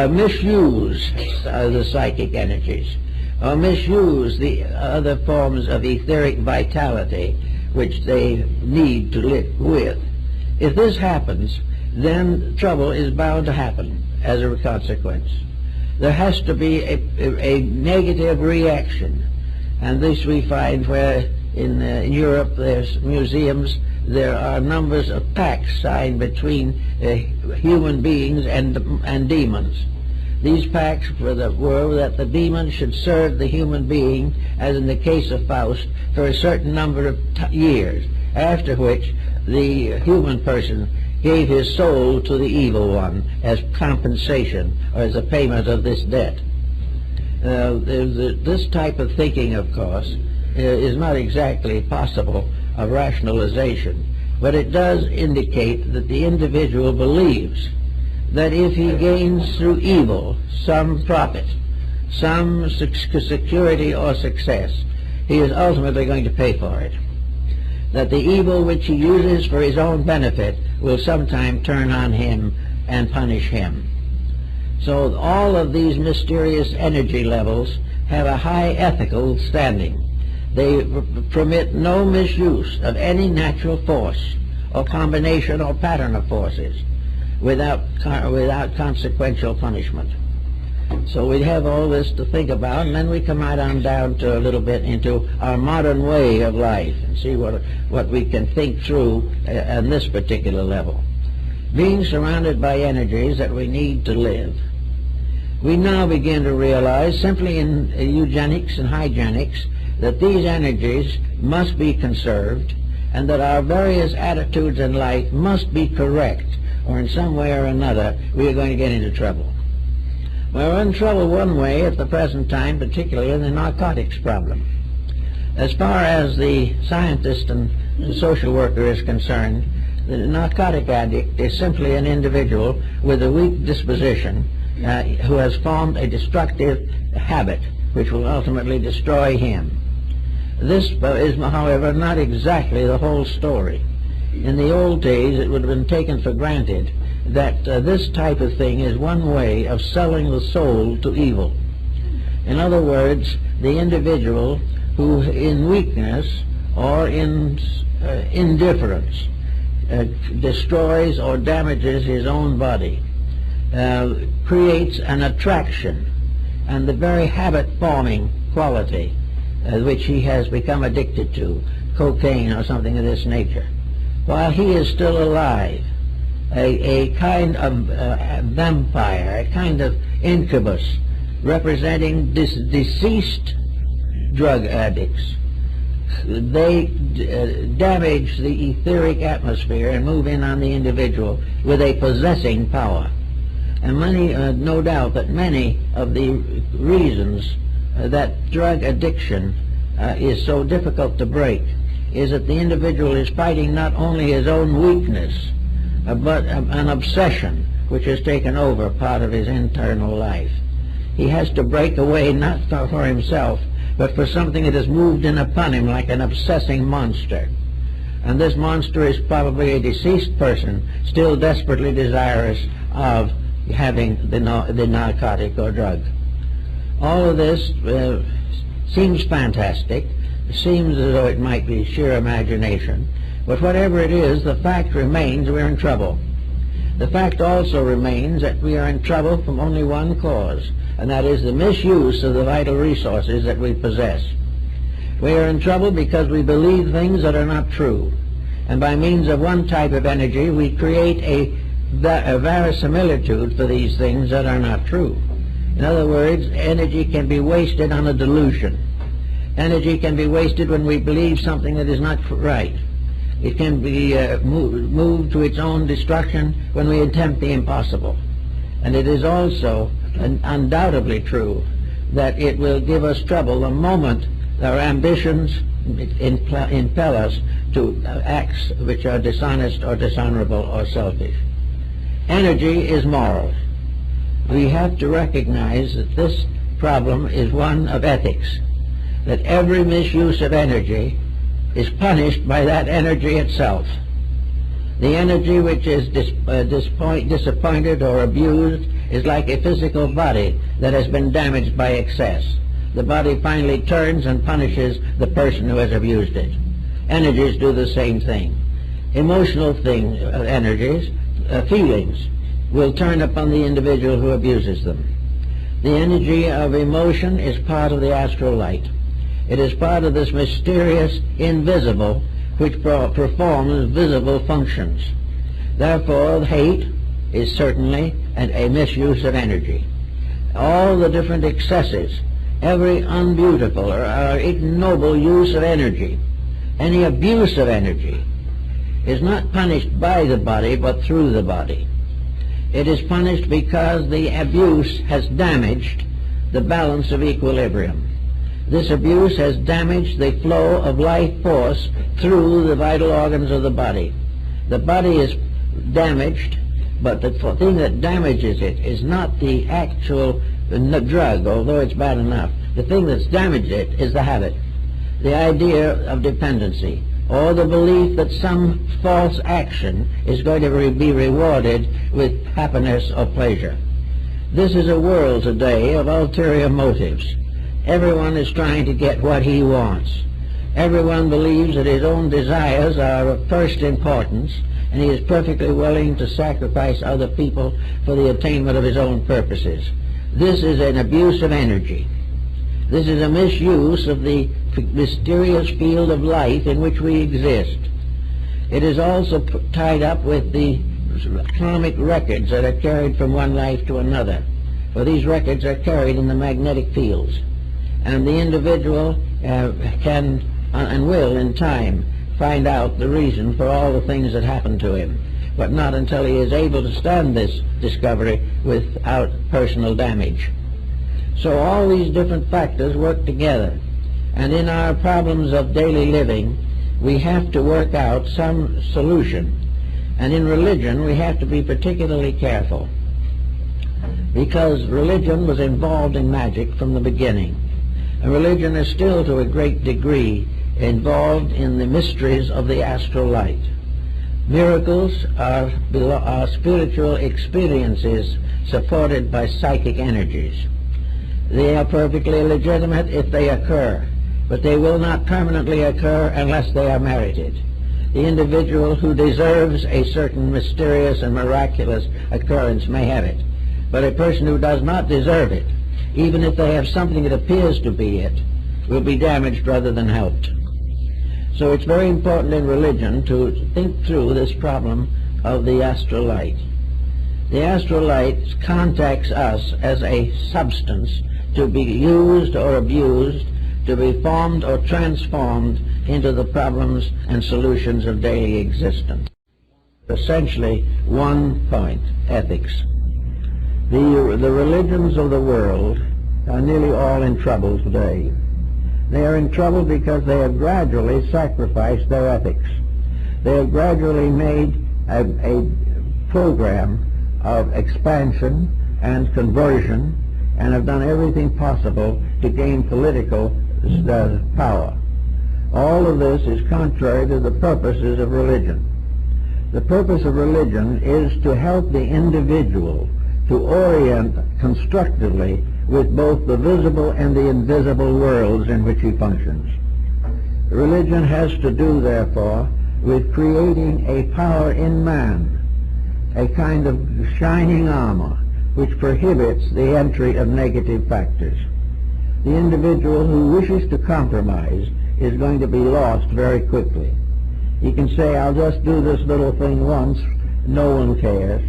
misuse the psychic energies, or misuse the other forms of etheric vitality which they need to live with. If this happens, then trouble is bound to happen as a consequence. There has to be a negative reaction, and this we find where in Europe there's museums. There are numbers of pacts signed between human beings and demons. These pacts were that the demon should serve the human being, as in the case of Faust, for a certain number of years, after which the human person gave his soul to the evil one as compensation or as a payment of this debt. This type of thinking, of course, is not exactly possible of rationalization, but it does indicate that the individual believes that if he gains through evil some profit, some security or success, he is ultimately going to pay for it. That the evil which he uses for his own benefit will sometime turn on him and punish him. So all of these mysterious energy levels have a high ethical standing. They permit no misuse of any natural force or combination or pattern of forces without consequential punishment. So we have all this to think about, and then we come right on down to a little bit into our modern way of life and see what we can think through on this particular level. Being surrounded by energies that we need to live, we now begin to realize, simply in eugenics and hygienics, that these energies must be conserved and that our various attitudes in life must be correct, or in some way or another we are going to get into trouble. We're in trouble one way at the present time, particularly in the narcotics problem. As far as the scientist and the social worker is concerned, the narcotic addict is simply an individual with a weak disposition who has formed a destructive habit which will ultimately destroy him. This is, however, not exactly the whole story. In the old days, it would have been taken for granted that this type of thing is one way of selling the soul to evil. In other words, the individual who in weakness or in indifference destroys or damages his own body, creates an attraction and the very habit-forming quality which he has become addicted to, cocaine or something of this nature, while he is still alive, a kind of vampire, a kind of incubus representing deceased drug addicts. They damage the etheric atmosphere and move in on the individual with a possessing power. And no doubt that many of the reasons that drug addiction is so difficult to break is that the individual is fighting not only his own weakness, but an obsession which has taken over part of his internal life. He has to break away not for himself, but for something that has moved in upon him like an obsessing monster. And this monster is probably a deceased person still desperately desirous of having the narcotic or drug. All of this seems fantastic, seems as though it might be sheer imagination, but whatever it is, the fact remains we're in trouble. The fact also remains that we are in trouble from only one cause, and that is the misuse of the vital resources that we possess. We are in trouble because we believe things that are not true, and by means of one type of energy we create a verisimilitude for these things that are not true. In other words, energy can be wasted on a delusion. Energy can be wasted when we believe something that is not right. It can be moved to its own destruction when we attempt the impossible. And it is also undoubtedly true that it will give us trouble the moment our ambitions impel us to acts which are dishonest or dishonorable or selfish. Energy is moral. We have to recognize that this problem is one of ethics, that every misuse of energy is punished by that energy itself. The energy which is disappointed or abused is like a physical body that has been damaged by excess. The body finally turns and punishes the person who has abused it. Energies do the same thing. Emotional energies, feelings, will turn upon the individual who abuses them. The energy of emotion is part of the astral light. It is part of this mysterious invisible which performs visible functions. Therefore, hate is certainly a misuse of energy. All the different excesses, every unbeautiful or ignoble use of energy, any abuse of energy, is not punished by the body but through the body. It is punished because the abuse has damaged the balance of equilibrium. This abuse has damaged the flow of life force through the vital organs of the body. The body is damaged, but the thing that damages it is not the actual drug, although it's bad enough. The thing that's damaged it is the habit, the idea of dependency, or the belief that some false action is going to be rewarded with happiness or pleasure. This is a world today of ulterior motives. Everyone is trying to get what he wants. Everyone believes that his own desires are of first importance, and he is perfectly willing to sacrifice other people for the attainment of his own purposes. This is an abuse of energy. This is a misuse of the mysterious field of life in which we exist. It is also tied up with the karmic records that are carried from one life to another, for these records are carried in the magnetic fields, and the individual can and will in time find out the reason for all the things that happen to him, but not until he is able to stand this discovery without personal damage. So all these different factors work together, and in our problems of daily living we have to work out some solution. And in religion we have to be particularly careful, because religion was involved in magic from the beginning, and religion is still to a great degree involved in the mysteries of the astral light. Miracles are spiritual experiences supported by psychic energies. They are perfectly legitimate if they occur, but they will not permanently occur unless they are merited. The individual who deserves a certain mysterious and miraculous occurrence may have it, but a person who does not deserve it, even if they have something that appears to be it, will be damaged rather than helped. So it's very important in religion to think through this problem of the astral light. The astral light contacts us as a substance to be used or abused, to be formed or transformed into the problems and solutions of daily existence. Essentially, one point: ethics. The religions of the world are nearly all in trouble today. They are in trouble because they have gradually sacrificed their ethics. They have gradually made a program of expansion and conversion, and have done everything possible to gain political power. All of this is contrary to the purposes of religion. The purpose of religion is to help the individual to orient constructively with both the visible and the invisible worlds in which he functions. Religion has to do, therefore, with creating a power in man, a kind of shining armor which prohibits the entry of negative factors. The individual who wishes to compromise is going to be lost very quickly. He can say, I'll just do this little thing once, no one cares,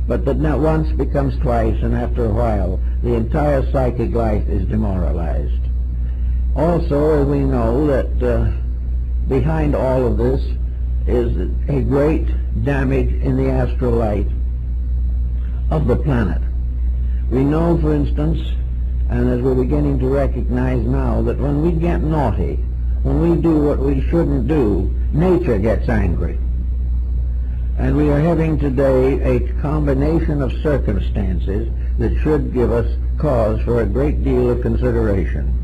but that once becomes twice, and after a while the entire psychic life is demoralized. Also, we know that behind all of this is a great damage in the astral light of the planet. We know, for instance, and as we're beginning to recognize now, that when we get naughty, when we do what we shouldn't do, nature gets angry. And we are having today a combination of circumstances that should give us cause for a great deal of consideration.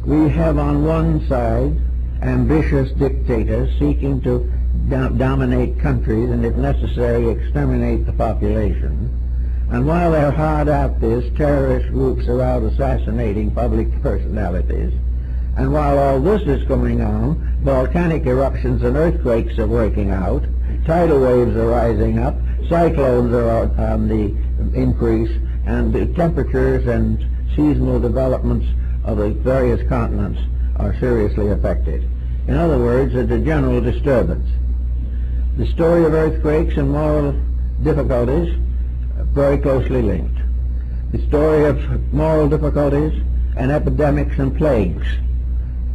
We have on one side ambitious dictators seeking to dominate countries and, if necessary, exterminate the population. And while they're hard at this, terrorist groups are out assassinating public personalities. And while all this is going on, volcanic eruptions and earthquakes are breaking out, tidal waves are rising up, cyclones are on the increase, and the temperatures and seasonal developments of the various continents are seriously affected. In other words, it's a general disturbance. The story of earthquakes and moral difficulties are very closely linked. The story of moral difficulties and epidemics and plagues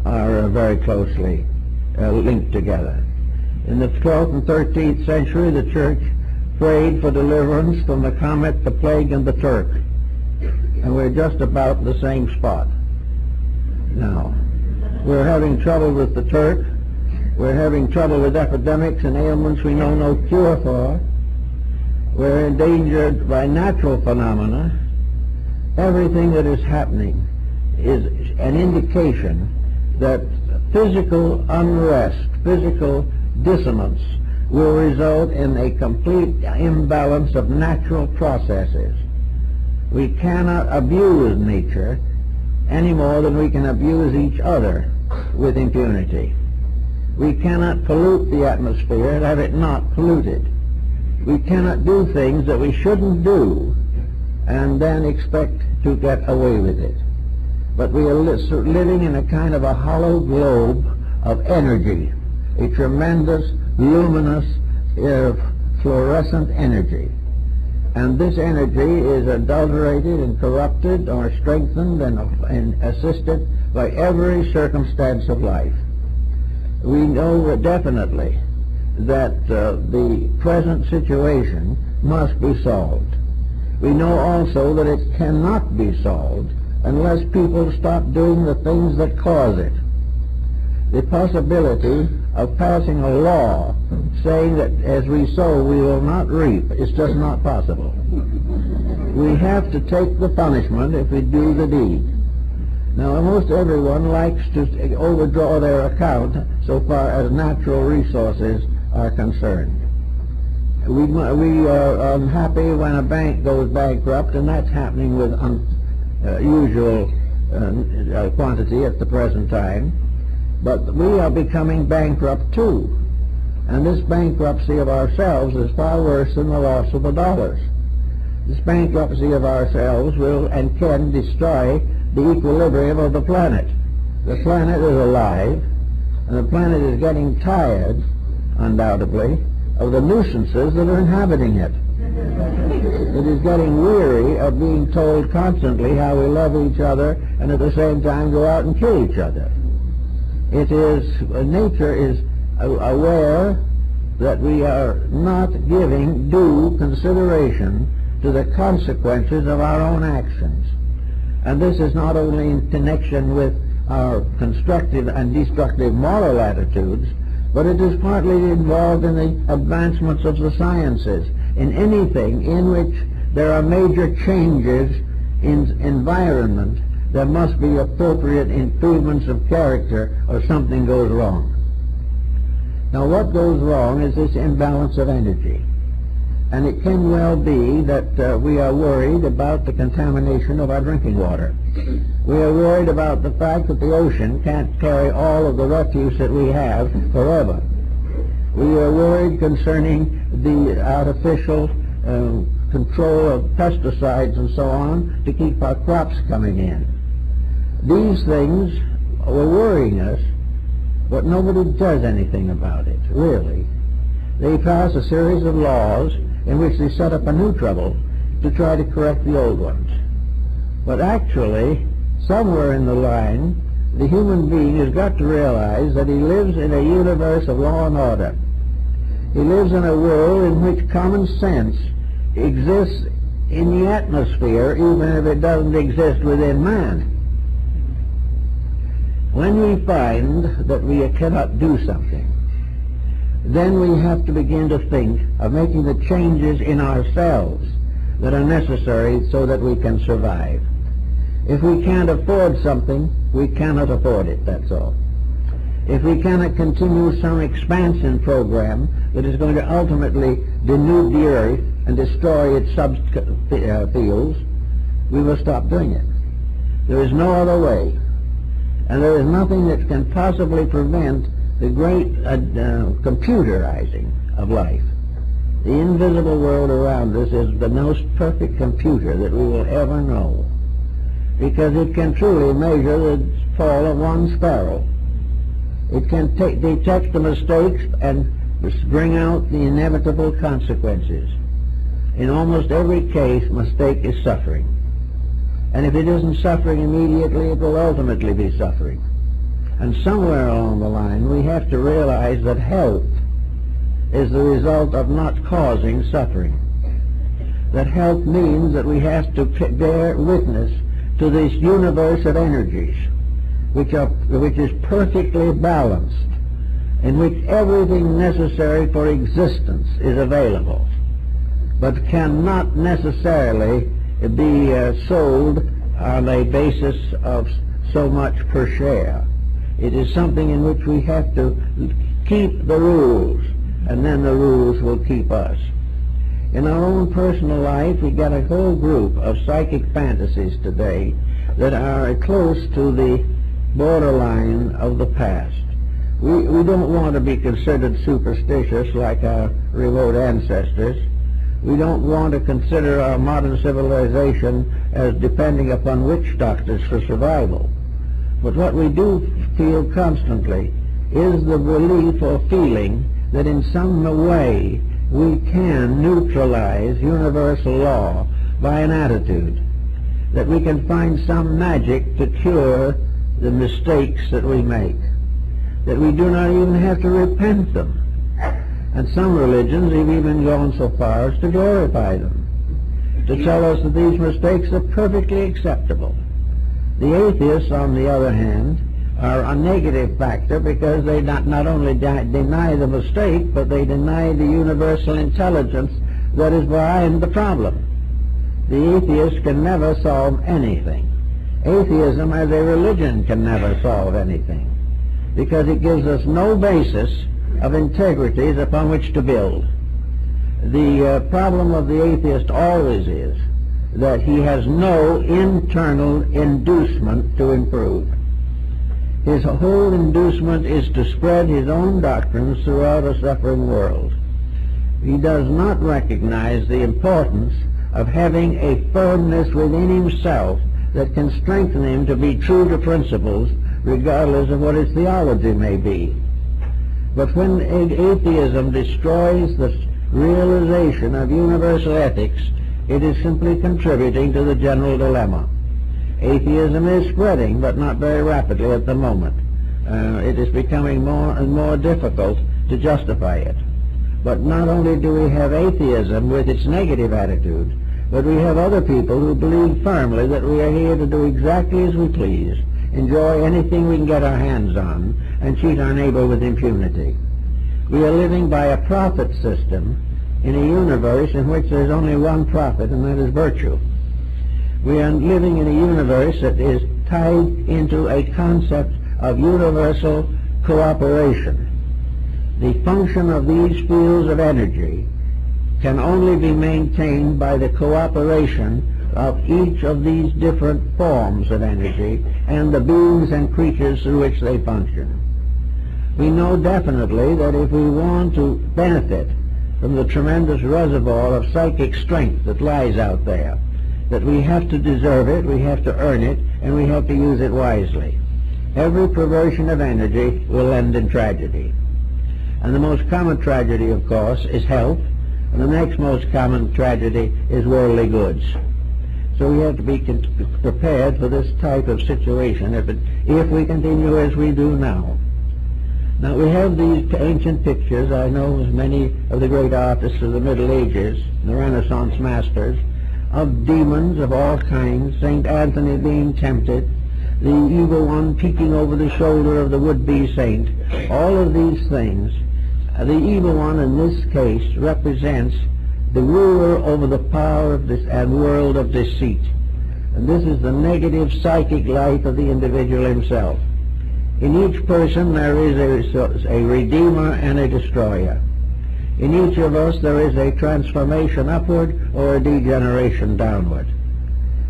are very closely linked together. In the 12th and 13th century, the Church prayed for deliverance from the comet, the plague, and the Turk. And we're just about the same spot now. We're having trouble with the Turk. We're having trouble with epidemics and ailments we know no cure for. We're endangered by natural phenomena. Everything that is happening is an indication that physical unrest, physical dissonance will result in a complete imbalance of natural processes. We cannot abuse nature any more than we can abuse each other with impunity. We cannot pollute the atmosphere and have it not polluted. We cannot do things that we shouldn't do and then expect to get away with it. But we are living in a kind of a hollow globe of energy, a tremendous, luminous, fluorescent energy. And this energy is adulterated and corrupted or strengthened and assisted by every circumstance of life. We know definitely that the present situation must be solved. We know also that it cannot be solved unless people stop doing the things that cause it. The possibility of passing a law saying that as we sow we will not reap is just not possible. We have to take the punishment if we do the deed. Now, almost everyone likes to overdraw their account so far as natural resources are concerned. We are unhappy when a bank goes bankrupt, and that's happening with unusual quantity at the present time. But we are becoming bankrupt too. And this bankruptcy of ourselves is far worse than the loss of the dollars. This bankruptcy of ourselves will and can destroy the equilibrium of the planet. The planet is alive, and the planet is getting tired, undoubtedly, of the nuisances that are inhabiting it. It is getting weary of being told constantly how we love each other and at the same time go out and kill each other. It is, nature is aware that we are not giving due consideration to the consequences of our own actions. And this is not only in connection with our constructive and destructive moral attitudes, but it is partly involved in the advancements of the sciences. In anything in which there are major changes in environment, there must be appropriate improvements of character or something goes wrong. Now, what goes wrong is this imbalance of energy. And it can well be that we are worried about the contamination of our drinking water. We are worried about the fact that the ocean can't carry all of the refuse that we have forever. We are worried concerning the artificial control of pesticides and so on to keep our crops coming in. These things are worrying us, but nobody does anything about it, really. They pass a series of laws in which they set up a new trouble to try to correct the old ones. But actually, somewhere in the line, the human being has got to realize that he lives in a universe of law and order. He lives in a world in which common sense exists in the atmosphere, even if it doesn't exist within man. When we find that we cannot do something, then we have to begin to think of making the changes in ourselves that are necessary so that we can survive. If we can't afford something, we cannot afford it, that's all. if we cannot continue some expansion program that is going to ultimately denude the earth and destroy its subfields, we will stop doing it. There is no other way. And there is nothing that can possibly prevent the great computerizing of life. The invisible world around us is the most perfect computer that we will ever know, because it can truly measure the fall of one sparrow. It can detect the mistakes and bring out the inevitable consequences. In almost every case, mistake is suffering. And if it isn't suffering immediately, it will ultimately be suffering. And somewhere along the line, we have to realize that health is the result of not causing suffering. That health means that we have to bear witness to this universe of energies, which is perfectly balanced, in which everything necessary for existence is available, but cannot necessarily be sold on a basis of so much per share. It is something in which we have to keep the rules, and then the rules will keep us. In our own personal life, we get a whole group of psychic fantasies today that are close to the borderline of the past. We don't want to be considered superstitious like our remote ancestors. We don't want to consider our modern civilization as depending upon witch doctors for survival. But what we do feel constantly is the belief or feeling that in some way we can neutralize universal law by an attitude, that we can find some magic to cure the mistakes that we make, that we do not even have to repent them. And some religions have even gone so far as to glorify them, to tell us that these mistakes are perfectly acceptable. The atheists, on the other hand, are a negative factor because they not only deny the mistake, but they deny the universal intelligence that is behind the problem. The atheist can never solve anything. Atheism as a religion can never solve anything, because it gives us no basis of integrities upon which to build. The problem of the atheist always is that he has no internal inducement to improve. His whole inducement is to spread his own doctrines throughout a suffering world. He does not recognize the importance of having a firmness within himself that can strengthen him to be true to principles, regardless of what his theology may be. But when atheism destroys the realization of universal ethics, it is simply contributing to the general dilemma. Atheism is spreading, but not very rapidly at the moment. It is becoming more and more difficult to justify it. But not only do we have atheism with its negative attitude, but we have other people who believe firmly that we are here to do exactly as we please, enjoy anything we can get our hands on, and cheat our neighbor with impunity. We are living by a profit system in a universe in which there's only one profit, and that is virtue. We are living in a universe that is tied into a concept of universal cooperation. The function of these fields of energy can only be maintained by the cooperation of each of these different forms of energy and the beings and creatures through which they function. We know definitely that if we want to benefit from the tremendous reservoir of psychic strength that lies out there, that we have to deserve it, we have to earn it, and we have to use it wisely. Every perversion of energy will end in tragedy. And the most common tragedy, of course, is health, and the next most common tragedy is worldly goods. So we have to be prepared for this type of situation if we continue as we do now. Now we have these ancient pictures. I know many of the great artists of the Middle Ages, the Renaissance masters, of demons of all kinds, St. Anthony being tempted, the evil one peeking over the shoulder of the would-be saint. All of these things, the evil one in this case represents the ruler over the power of this and world of deceit. And this is the negative psychic life of the individual himself. In each person there is a redeemer and a destroyer. In each of us there is a transformation upward or a degeneration downward.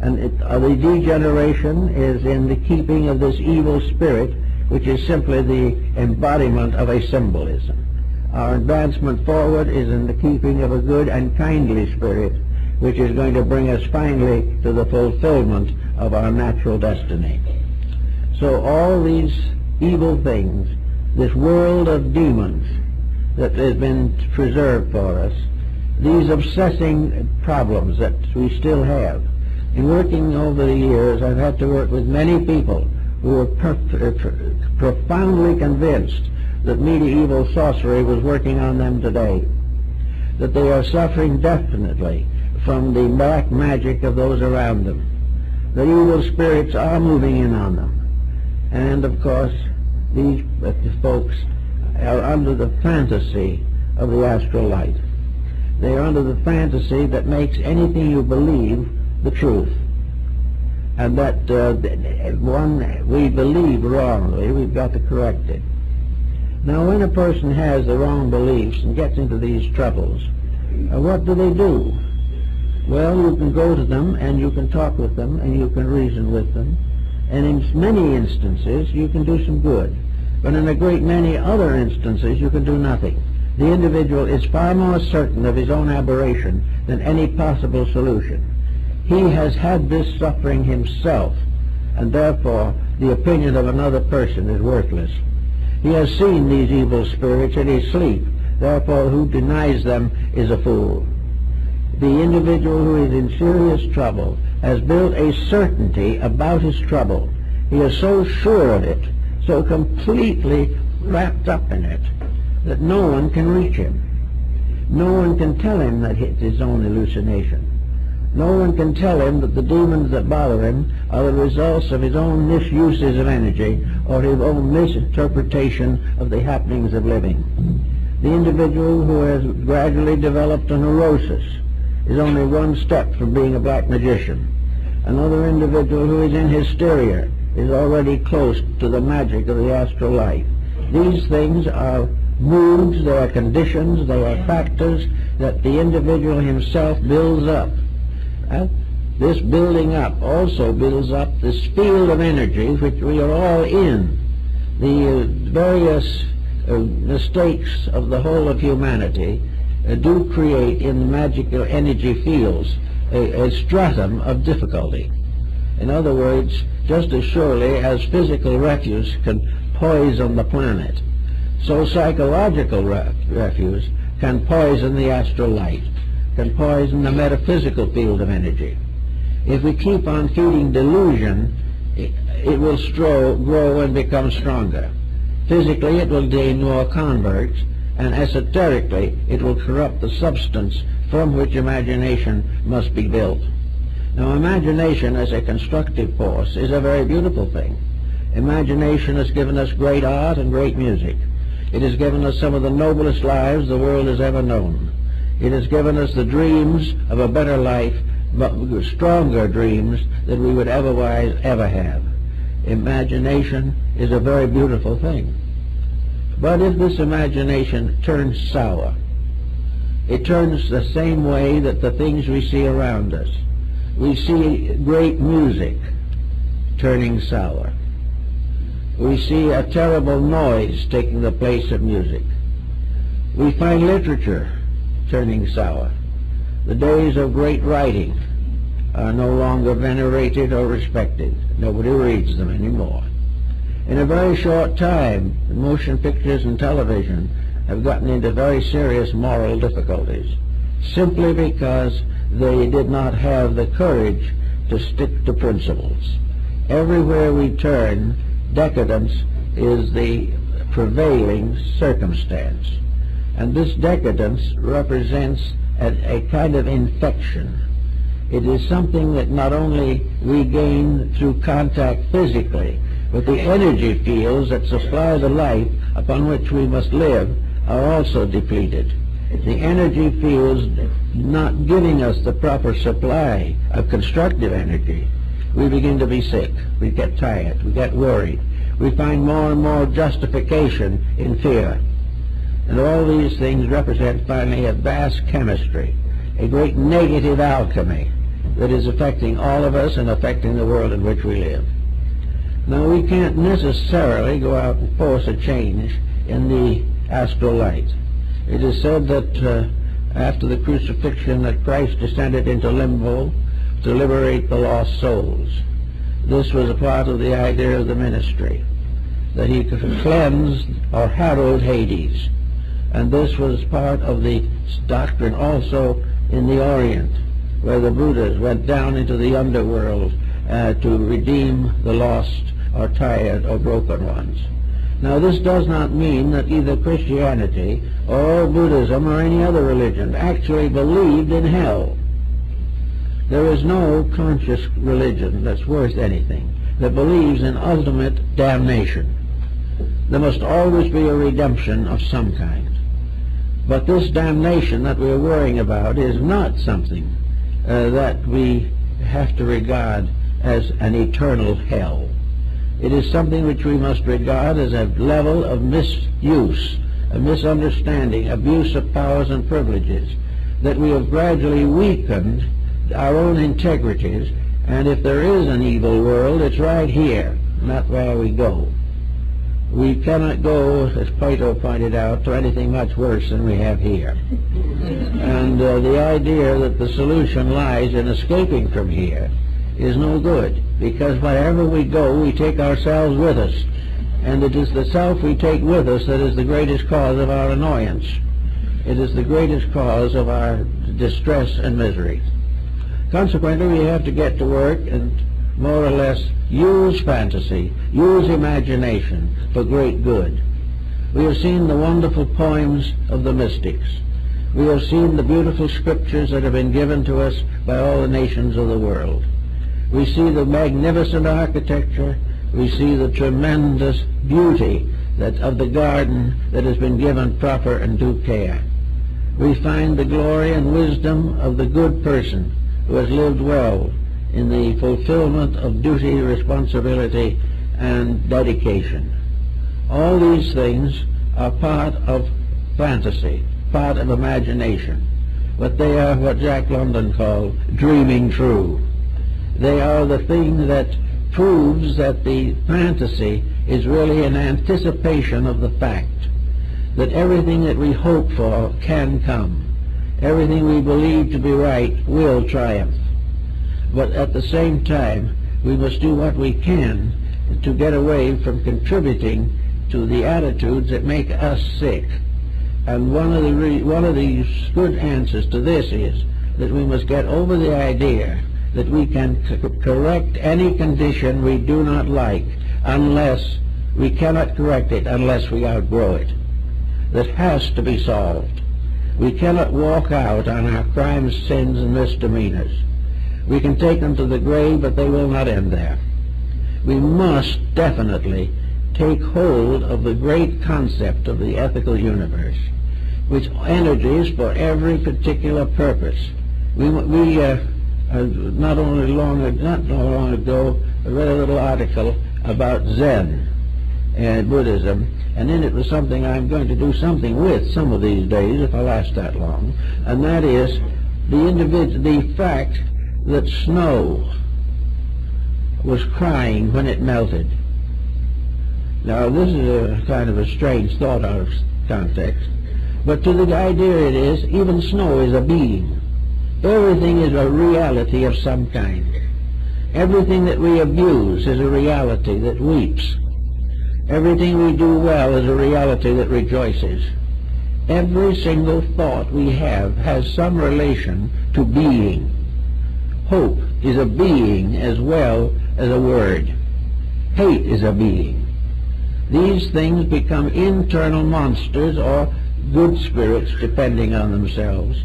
And the degeneration is in the keeping of this evil spirit, which is simply the embodiment of a symbolism. Our advancement forward is in the keeping of a good and kindly spirit, which is going to bring us finally to the fulfillment of our natural destiny. So all these evil things, this world of demons that has been preserved for us, these obsessing problems that we still have. In working over the years, I've had to work with many people who were profoundly convinced that medieval sorcery was working on them today, that they are suffering definitely from the black magic of those around them. The evil spirits are moving in on them. And of course, these folks are under the fantasy of the astral light. They are under the fantasy that makes anything you believe the truth. And that one we believe wrongly, we've got to correct it. Now, when a person has the wrong beliefs and gets into these troubles, what do? Well, you can go to them and you can talk with them and you can reason with them. And in many instances, you can do some good. But in a great many other instances, you can do nothing. The individual is far more certain of his own aberration than any possible solution. He has had this suffering himself, and therefore the opinion of another person is worthless. He has seen these evil spirits in his sleep, therefore who denies them is a fool. The individual who is in serious trouble has built a certainty about his trouble. He is so sure of it, so completely wrapped up in it, that no one can reach him. No one can tell him that it's his own hallucination. No one can tell him that the demons that bother him are the results of his own misuses of energy or his own misinterpretation of the happenings of living. The individual who has gradually developed a neurosis is only one step from being a black magician. Another individual who is in hysteria is already close to the magic of the astral life. These things are moods, they are conditions, they are factors that the individual himself builds up. This building up also builds up this field of energy which we are all in. The various mistakes of the whole of humanity do create in the magical energy fields a stratum of difficulty. In other words, just as surely as physical refuse can poison the planet, so psychological refuse can poison the astral light, can poison the metaphysical field of energy. If we keep on feeding delusion, it will grow and become stronger. Physically, it will gain more converts, and esoterically, it will corrupt the substance from which imagination must be built. Now, imagination as a constructive force is a very beautiful thing. Imagination has given us great art and great music. It has given us some of the noblest lives the world has ever known. It has given us the dreams of a better life, but stronger dreams than we would otherwise ever have. Imagination is a very beautiful thing. But if this imagination turns sour, it turns the same way that the things we see around us. We see great music turning sour. We see a terrible noise taking the place of music. We find literature turning sour. The days of great writing are no longer venerated or respected. Nobody reads them anymore. In a very short time, motion pictures and television have gotten into very serious moral difficulties, simply because they did not have the courage to stick to principles. Everywhere we turn, decadence is the prevailing circumstance. And this decadence represents a kind of infection. It is something that not only we gain through contact physically, but the energy fields that supply the life upon which we must live are also depleted. The energy fields not giving us the proper supply of constructive energy, we begin to be sick, we get tired, we get worried, we find more and more justification in fear. And all these things represent finally a vast chemistry, a great negative alchemy that is affecting all of us and affecting the world in which we live. Now, we can't necessarily go out and force a change in the astral light. It is said that after the crucifixion that Christ descended into limbo to liberate the lost souls. This was a part of the idea of the ministry, that he could cleanse or harrowed Hades. And this was part of the doctrine also in the Orient, where the Buddhas went down into the underworld to redeem the lost or tired or broken ones. Now, this does not mean that either Christianity or Buddhism or any other religion actually believed in hell. There is no conscious religion that's worth anything that believes in ultimate damnation. There must always be a redemption of some kind. But this damnation that we're worrying about is not something that we have to regard as an eternal hell. It is something which we must regard as a level of misuse, a misunderstanding, abuse of powers and privileges, that we have gradually weakened our own integrities, and if there is an evil world, it's right here, not where we go. We cannot go, as Plato pointed out, to anything much worse than we have here. And the idea that the solution lies in escaping from here is no good, because wherever we go, we take ourselves with us. And it is the self we take with us that is the greatest cause of our annoyance. It is the greatest cause of our distress and misery. Consequently, we have to get to work and more or less use fantasy, use imagination for great good. We have seen the wonderful poems of the mystics. We have seen the beautiful scriptures that have been given to us by all the nations of the world. We see the magnificent architecture. We see the tremendous beauty of the garden that has been given proper and due care. We find the glory and wisdom of the good person who has lived well in the fulfillment of duty, responsibility, and dedication. All these things are part of fantasy, part of imagination, but they are what Jack London called dreaming true. They are the thing that proves that the fantasy is really an anticipation of the fact that everything that we hope for can come. Everything we believe to be right will triumph. But at the same time, we must do what we can to get away from contributing to the attitudes that make us sick. And one of the good answers to this is that we must get over the idea that we can correct any condition we do not like unless we cannot correct it unless we outgrow it. That has to be solved. We cannot walk out on our crimes, sins, and misdemeanors. We can take them to the grave, but they will not end there. We must definitely take hold of the great concept of the ethical universe, which energies for every particular purpose. Not long ago, I read a little article about Zen and Buddhism, and in it was something I'm going to do something with some of these days if I last that long, and that is the fact that snow was crying when it melted. Now, this is a kind of a strange thought out of context, but to the idea it is, even snow is a being. Everything is a reality of some kind. Everything that we abuse is a reality that weeps. Everything we do well is a reality that rejoices. Every single thought we have has some relation to being. Hope is a being as well as a word. Hate is a being. These things become internal monsters or good spirits depending on themselves.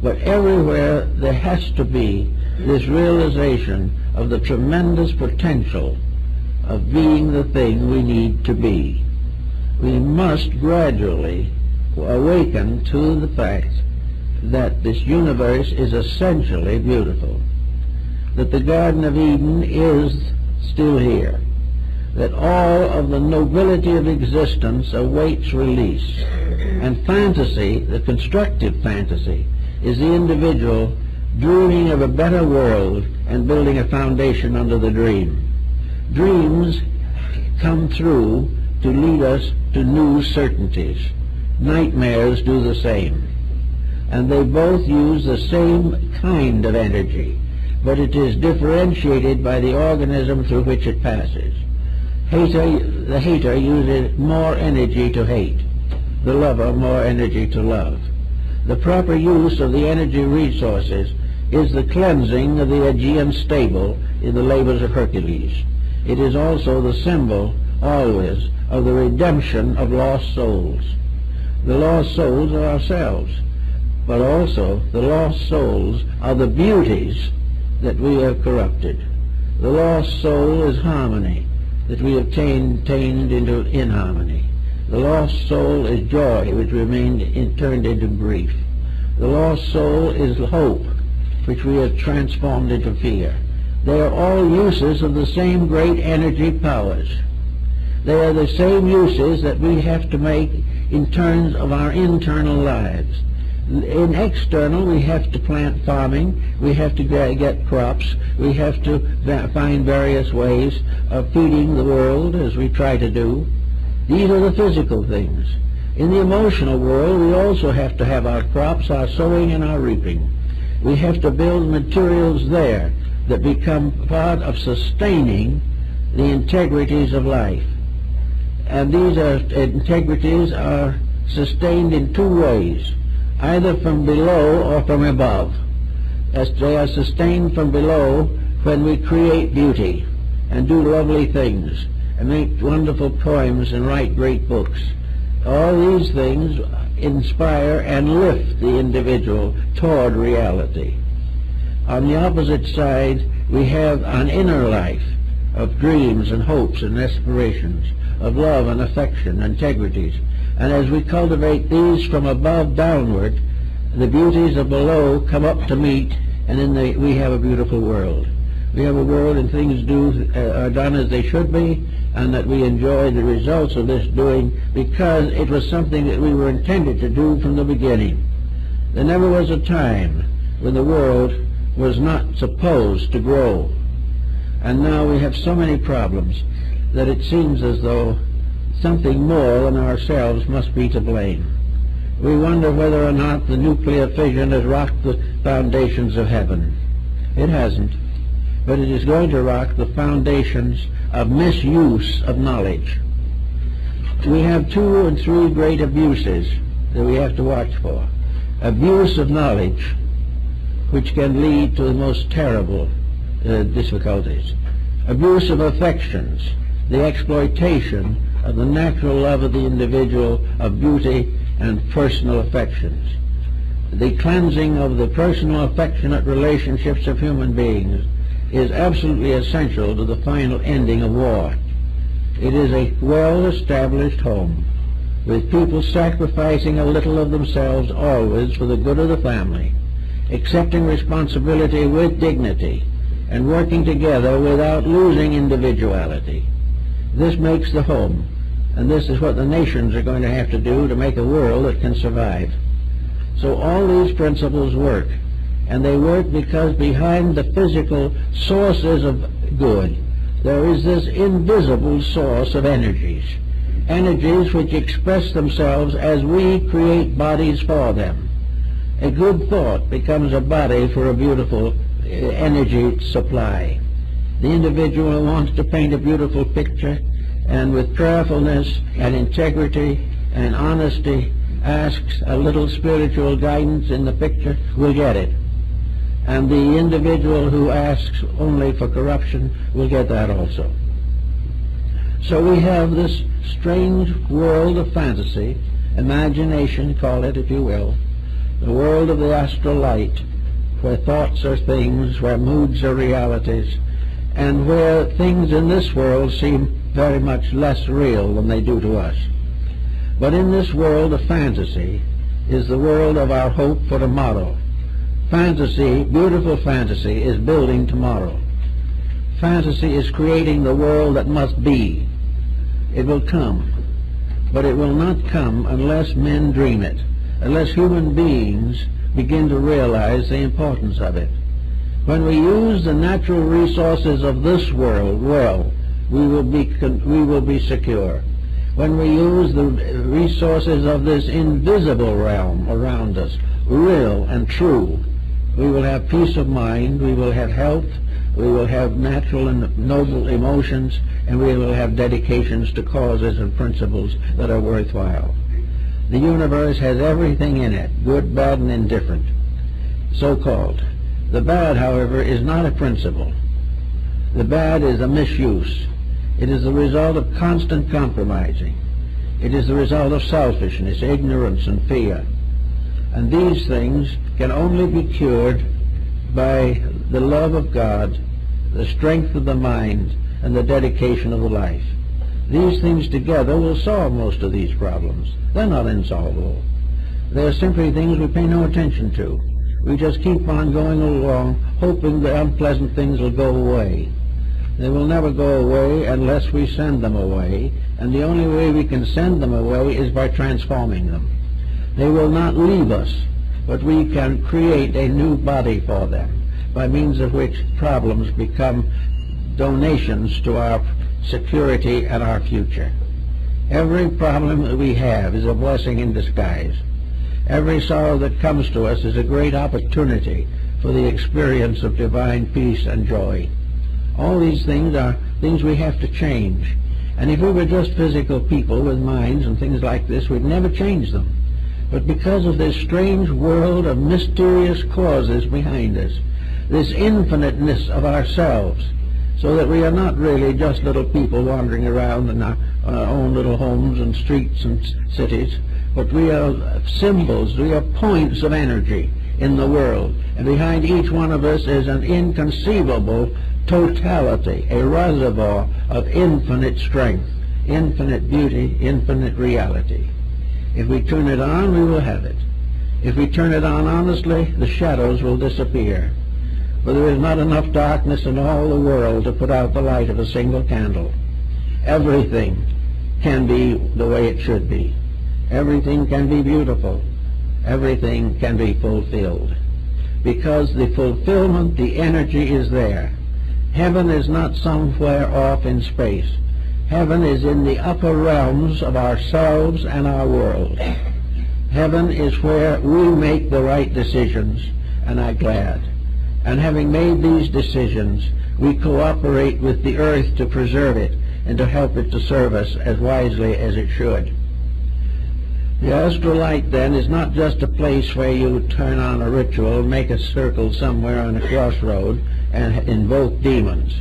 But everywhere there has to be this realization of the tremendous potential of being the thing we need to be. We must gradually awaken to the fact that this universe is essentially beautiful, that the Garden of Eden is still here, that all of the nobility of existence awaits release. And fantasy, the constructive fantasy, is the individual dreaming of a better world and building a foundation under the dream. Dreams come through to lead us to new certainties. Nightmares do the same. And they both use the same kind of energy, but it is differentiated by the organism through which it passes. The hater uses more energy to hate, the lover more energy to love. The proper use of the energy resources is the cleansing of the Aegean stable in the labors of Hercules. It is also the symbol, always, of the redemption of lost souls. The lost souls are ourselves, but also the lost souls are the beauties that we have corrupted. The lost soul is harmony that we have tamed into inharmony. The lost soul is joy which remained turned into grief. The lost soul is hope which we have transformed into fear. They are all uses of the same great energy powers. They are the same uses that we have to make in terms of our internal lives. In external, we have to plant farming, we have to get crops, we have to find various ways of feeding the world as we try to do. These are the physical things. In the emotional world, we also have to have our crops, our sowing and our reaping. We have to build materials there that become part of sustaining the integrities of life. And these integrities are sustained in two ways, either from below or from above. As they are sustained from below when we create beauty and do lovely things and make wonderful poems and write great books. All these things inspire and lift the individual toward reality. On the opposite side, we have an inner life of dreams and hopes and aspirations, of love and affection, integrities. And as we cultivate these from above downward, the beauties of below come up to meet, and then we have a beautiful world. We have a world and things are done as they should be, and that we enjoy the results of this doing because it was something that we were intended to do from the beginning. There never was a time when the world was not supposed to grow. And now we have so many problems that it seems as though something more than ourselves must be to blame. We wonder whether or not the nuclear fission has rocked the foundations of heaven. It hasn't, but it is going to rock the foundations of misuse of knowledge. We have 2 and 3 great abuses that we have to watch for. Abuse of knowledge, which can lead to the most terrible difficulties. Abuse of affections, the exploitation of the natural love of the individual, of beauty and personal affections. The cleansing of the personal affectionate relationships of human beings is absolutely essential to the final ending of war. It is a well-established home, with people sacrificing a little of themselves always for the good of the family, accepting responsibility with dignity, and working together without losing individuality. This makes the home, and this is what the nations are going to have to do to make a world that can survive. So all these principles work, and they work because behind the physical sources of good, there is this invisible source of energies which express themselves as we create bodies for them. A good thought becomes a body for a beautiful energy supply. The individual who wants to paint a beautiful picture and with prayerfulness and integrity and honesty asks a little spiritual guidance in the picture will get it. And the individual who asks only for corruption will get that also. So we have this strange world of fantasy, imagination, call it if you will, the world of the astral light, where thoughts are things, where moods are realities, and where things in this world seem very much less real than they do to us. But in this world of fantasy is the world of our hope for tomorrow. Fantasy, beautiful fantasy, is building tomorrow. fantasy is creating the world that must be. It will come, but it will not come unless men dream it, unless human beings begin to realize the importance of it. When we use the natural resources of this world well, we will be secure. When we use the resources of this invisible realm around us, real and true, we will have peace of mind, we will have health, we will have natural and noble emotions, and we will have dedications to causes and principles that are worthwhile. The universe has everything in it, good, bad, and indifferent, so-called. The bad, however, is not a principle. The bad is a misuse. It is the result of constant compromising. It is the result of selfishness, ignorance, and fear. And these things can only be cured by the love of God, the strength of the mind, and the dedication of the life. These things together will solve most of these problems. They're not insolvable. They're simply things we pay no attention to. We just keep on going along, hoping the unpleasant things will go away. They will never go away unless we send them away, and the only way we can send them away is by transforming them. They will not leave us, but we can create a new body for them, by means of which problems become donations to our security and our future. Every problem that we have is a blessing in disguise. Every sorrow that comes to us is a great opportunity for the experience of divine peace and joy. All these things are things we have to change. And if we were just physical people with minds and things like this, we'd never change them. But because of this strange world of mysterious causes behind us, this infiniteness of ourselves, so that we are not really just little people wandering around in our own little homes and streets and cities, but we are symbols, we are points of energy in the world. And behind each one of us is an inconceivable totality, a reservoir of infinite strength, infinite beauty, infinite reality. If we turn it on, we will have it. If we turn it on honestly, the shadows will disappear. For there is not enough darkness in all the world to put out the light of a single candle. Everything can be the way it should be. Everything can be beautiful. Everything can be fulfilled. Because the fulfillment, the energy is there. Heaven is not somewhere off in space. Heaven is in the upper realms of ourselves and our world. Heaven is where we make the right decisions and are glad. And having made these decisions, we cooperate with the earth to preserve it and to help it to serve us as wisely as it should. The astral light, then, is not just a place where you turn on a ritual, make a circle somewhere on a crossroad, and invoke demons,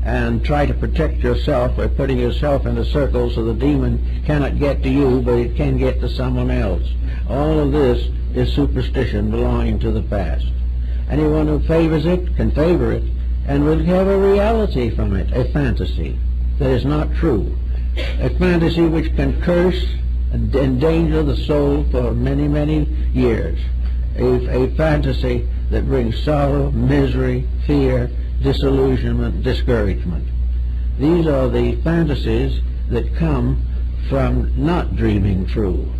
and try to protect yourself by putting yourself in a circle so the demon cannot get to you, but it can get to someone else. All of this is superstition belonging to the past. Anyone who favors it can favor it, and will have a reality from it, a fantasy that is not true, a fantasy which can curse and endanger the soul for many, many years, a fantasy that brings sorrow, misery, fear, disillusionment, discouragement. These are the fantasies that come from not dreaming true.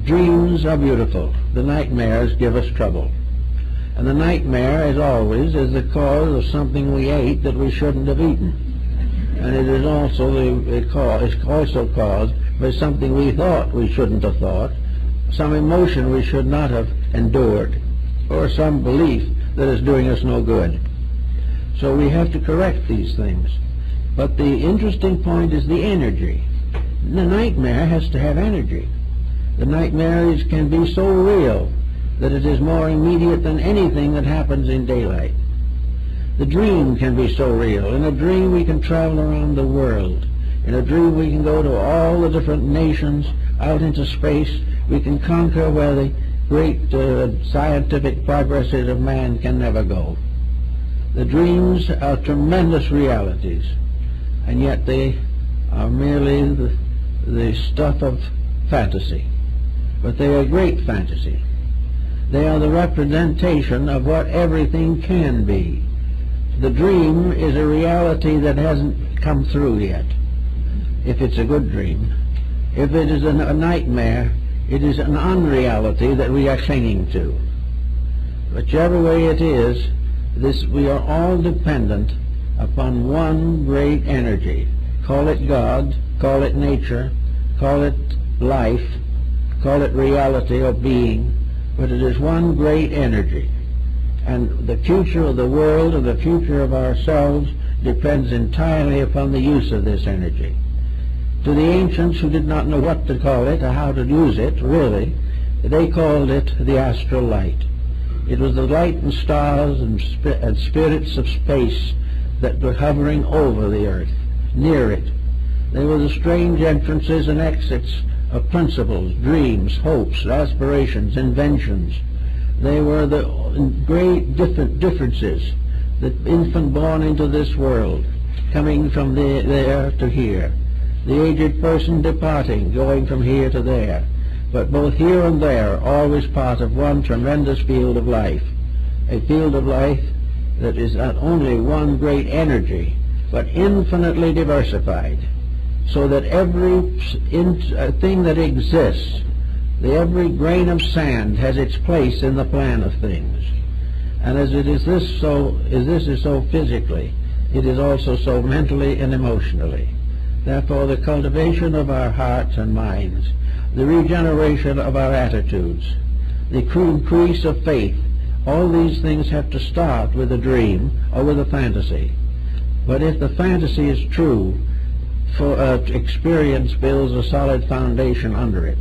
Dreams are beautiful. The nightmares give us trouble. And the nightmare, as always, is the cause of something we ate that we shouldn't have eaten. And it is also caused by something we thought we shouldn't have thought, some emotion we should not have endured, or some belief that is doing us no good. So we have to correct these things. But the interesting point is the energy. The nightmare has to have energy. The nightmare can be so real that it is more immediate than anything that happens in daylight. The dream can be so real. In a dream we can travel around the world. In a dream we can go to all the different nations, out into space. We can conquer where the great scientific progresses of man can never go. The dreams are tremendous realities, and yet they are merely the stuff of fantasy. But they are great fantasy. They are the representation of what everything can be. The dream is a reality that hasn't come through yet, if it's a good dream. If it is a nightmare, it is an unreality that we are clinging to. Whichever way it is, we are all dependent upon one great energy. Call it God, call it nature, call it life, call it reality or being, but it is one great energy. And the future of the world and the future of ourselves depends entirely upon the use of this energy. To the ancients who did not know what to call it or how to use it, really, they called it the astral light. It was the light and stars and spirits of space that were hovering over the earth, near it. They were the strange entrances and exits of principles, dreams, hopes, aspirations, inventions. They were the great differences, the infant born into this world, coming from there to here, the aged person departing, going from here to there, but both here and there, always part of one tremendous field of life, a field of life that is not only one great energy, but infinitely diversified, so that every thing that exists, every grain of sand has its place in the plan of things. And as this is so physically, it is also so mentally and emotionally. Therefore, the cultivation of our hearts and minds, the regeneration of our attitudes, the increase of faith, all these things have to start with a dream or with a fantasy. But if the fantasy is true, experience builds a solid foundation under it.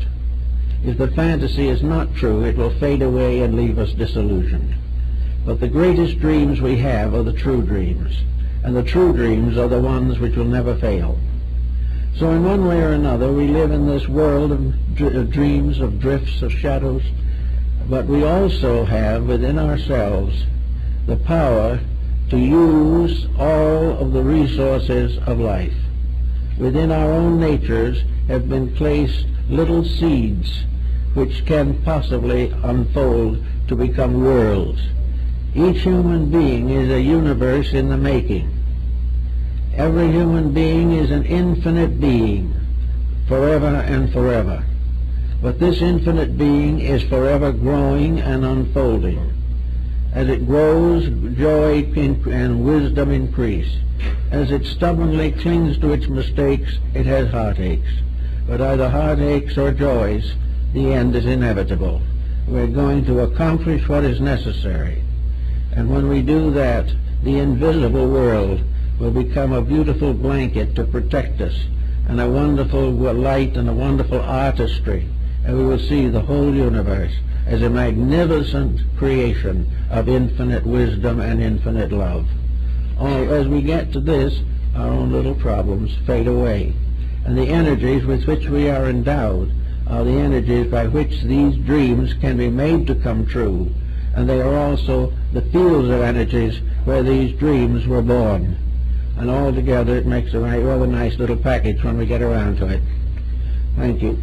If the fantasy is not true, it will fade away and leave us disillusioned. But the greatest dreams we have are the true dreams, and the true dreams are the ones which will never fail. So in one way or another, we live in this world of dreams, of drifts, of shadows, but we also have within ourselves the power to use all of the resources of life. Within our own natures have been placed little seeds which can possibly unfold to become worlds. Each human being is a universe in the making. Every human being is an infinite being, forever and forever. But this infinite being is forever growing and unfolding. As it grows, joy and wisdom increase. As it stubbornly clings to its mistakes, it has heartaches. But either heartaches or joys, the end is inevitable. We're going to accomplish what is necessary. And when we do that, the invisible world will become a beautiful blanket to protect us, and a wonderful light and a wonderful artistry, and we will see the whole universe as a magnificent creation of infinite wisdom and infinite love. As we get to this, our own little problems fade away, and the energies with which we are endowed are the energies by which these dreams can be made to come true, and they are also the fields of energies where these dreams were born. And altogether it makes a rather nice little package when we get around to it. Thank you.